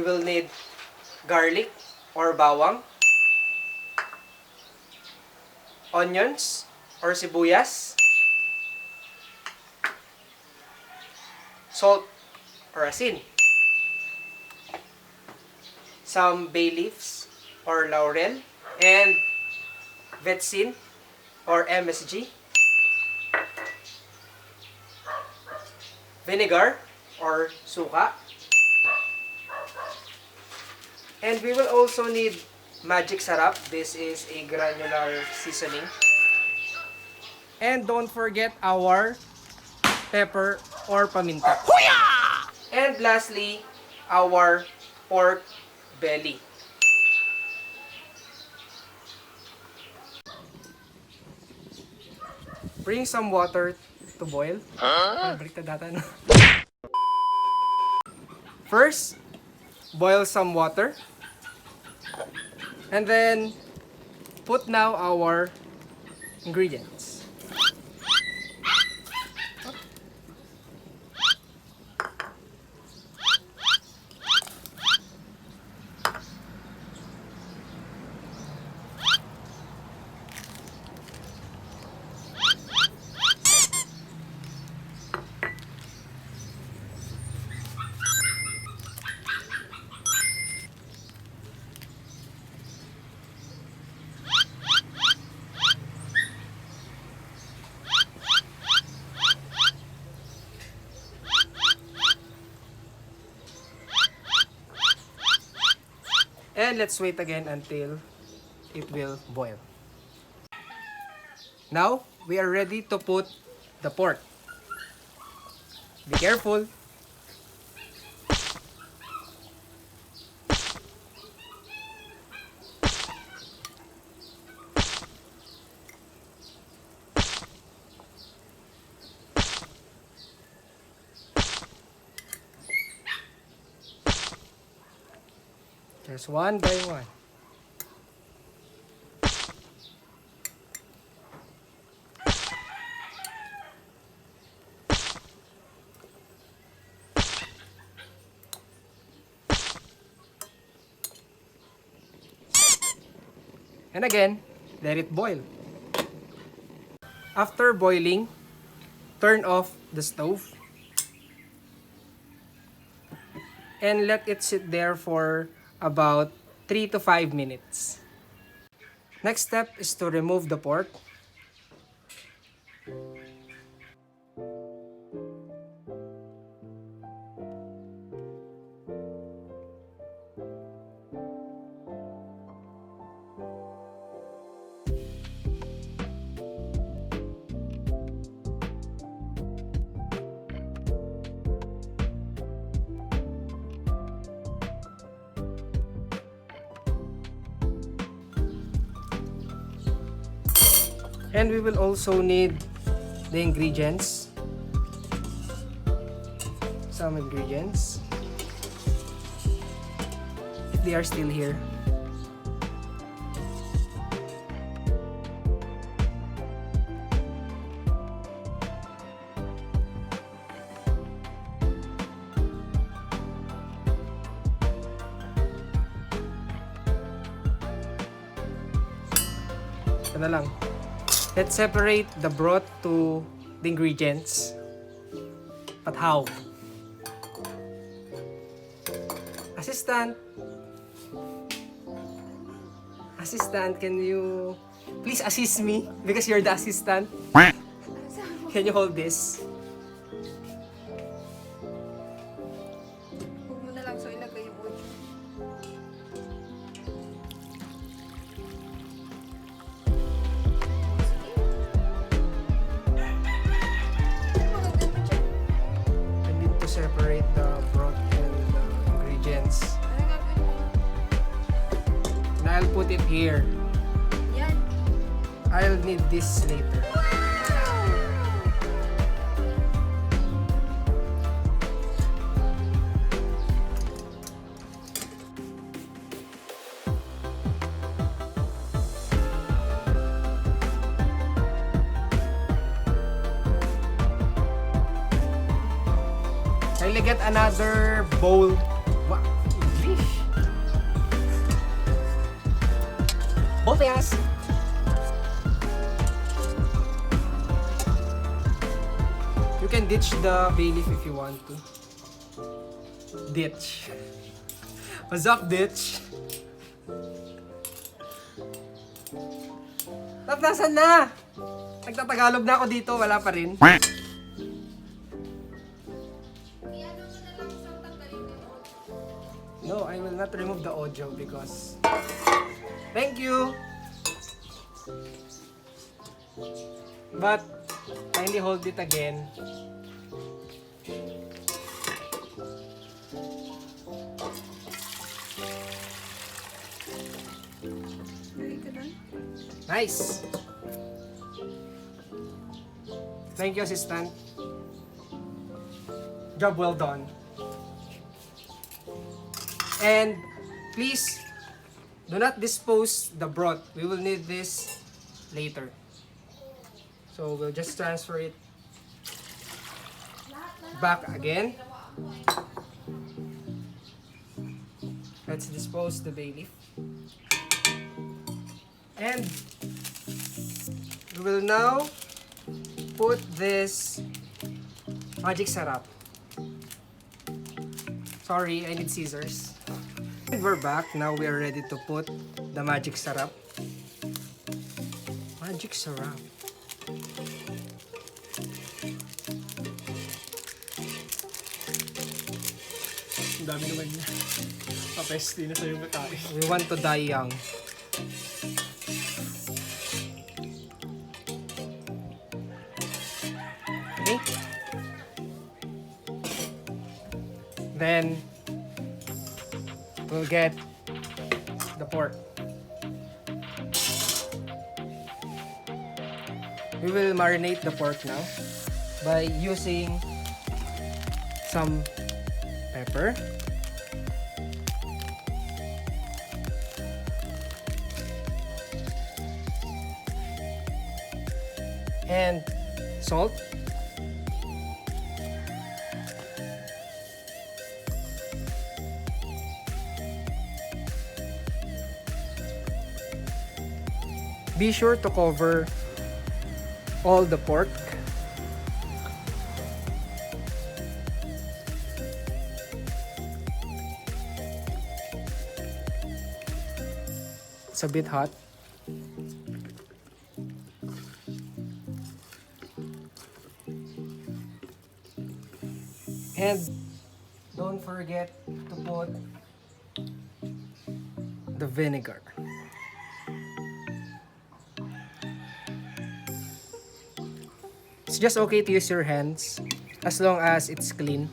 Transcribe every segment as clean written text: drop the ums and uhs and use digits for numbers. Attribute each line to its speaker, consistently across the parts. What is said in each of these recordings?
Speaker 1: will need garlic or bawang, onions or sibuyas, salt or asin, some bay leaves or laurel, and vetsin or MSG, vinegar or suka, and we will also need magic sarap. This is a granular seasoning. And don't forget our pepper or paminta. And lastly, our pork belly. Bring some water to boil. Baliktad data, no? First, boil some water. And then, put now our ingredients. And let's wait again until it will boil. Now, we are ready to put the pork. Be careful. Just one by one. And again, let it boil. After boiling, turn off the stove and let it sit there for about 3 to 5 minutes. Next step is to remove the pork. And we will also need the ingredients. Some ingredients. If they are still here. Ito na lang. Let's separate the broth to the ingredients. But how? Assistant! Assistant, can you please assist me? Because you're the assistant. Can you hold this?
Speaker 2: Huwag mo na lang so ilagay yung ocho.
Speaker 1: Separate the broth and the ingredients.
Speaker 2: Ano gagawin mo?
Speaker 1: And I'll put it here.
Speaker 2: Yan.
Speaker 1: I'll need this later. I'll get another bowl. Wow, English. Volteas! You can ditch the bay leaf if you want to. Ditch. What's up, ditch? Nasan na? Nagtatagalog na ako dito, wala pa rin. No, I will not remove the audio because... Thank you! But, kindly hold it again. Nice! Thank you, assistant. Job well done. And please do not dispose the broth. We will need this later. So we'll just transfer it back again. Let's dispose the bay leaf. And we will now put this magic syrup. Sorry, I need scissors. And we're back. Now we are ready to put the magic syrup. Magic syrup.
Speaker 3: Ang dami naman niya. Papesti na sa'yo makain.
Speaker 1: We want to die young. Okay. Then we'll get the pork. We will marinate the pork now by using some pepper, and salt. Be sure to cover all the pork. It's a bit hot. And don't forget to put the vinegar. It's just okay to use your hands as long as it's clean.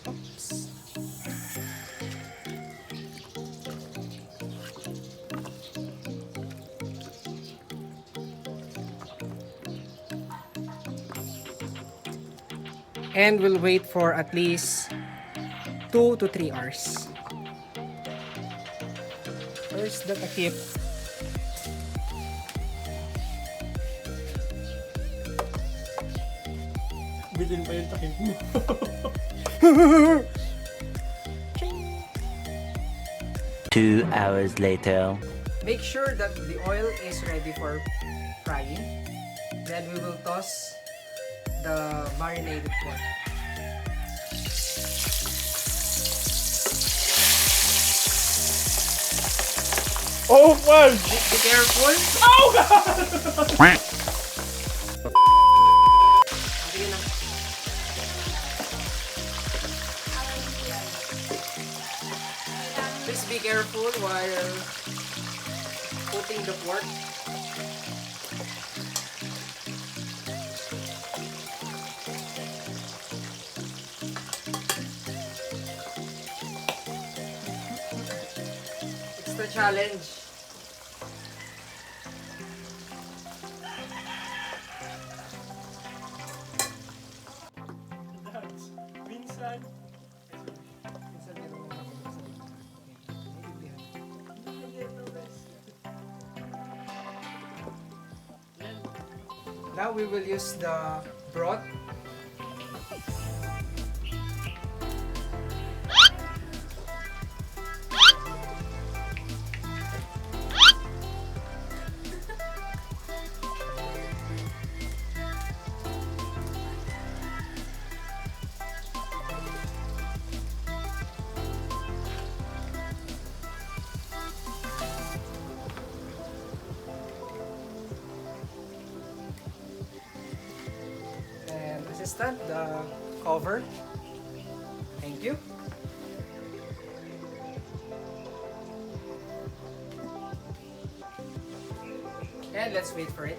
Speaker 1: Oops. And we'll wait for at least 2 to 3 hours. Where's the takip?
Speaker 3: Bitin pa yung takip mo.
Speaker 4: Two hours later.
Speaker 1: Make sure that the oil is ready for frying. Then we will toss the marinated pork.
Speaker 3: Oh, man!
Speaker 1: Be careful!
Speaker 3: Oh, God!
Speaker 1: Sige na. Please be careful while putting the pork. It's the challenge.
Speaker 3: Minsan.
Speaker 1: Now we will use the broth. And assistant, the cover. Thank you. And let's wait for it.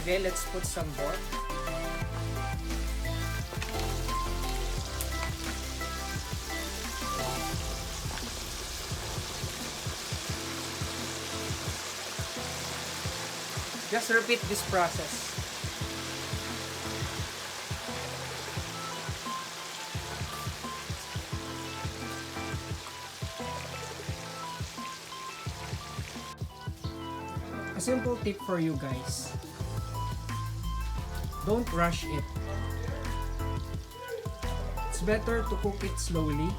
Speaker 1: Okay, let's put some broth. Just repeat this process. A simple tip for you guys. Don't rush it. It's better to cook it slowly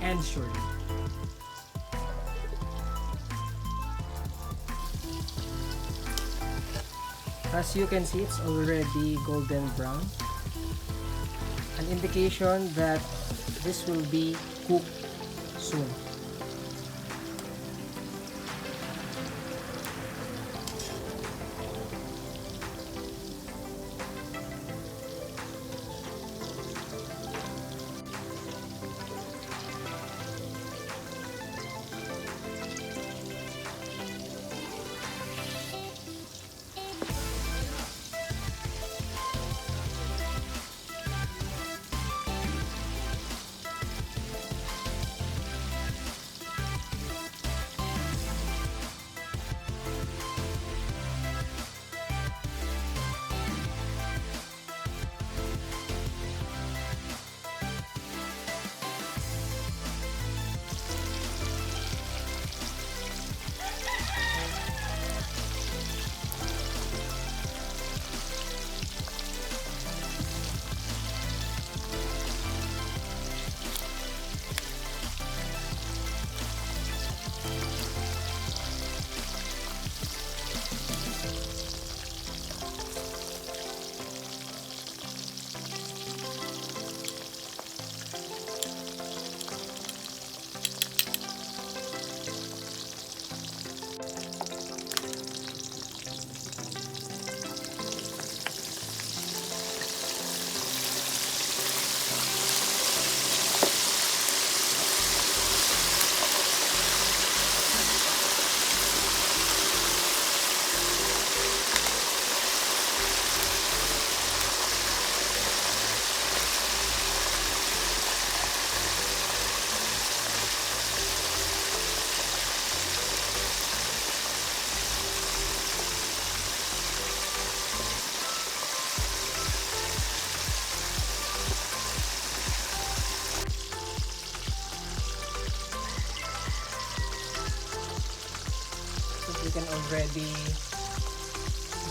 Speaker 1: and surely. As you can see, it's already golden brown. An indication that this will be cooked soon. You can already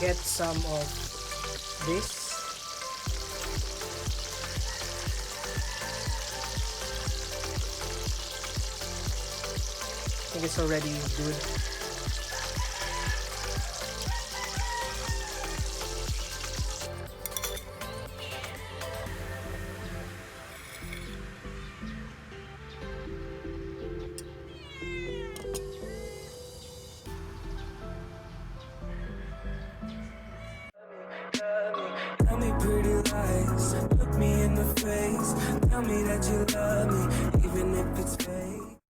Speaker 1: get some of this. I think it's already good.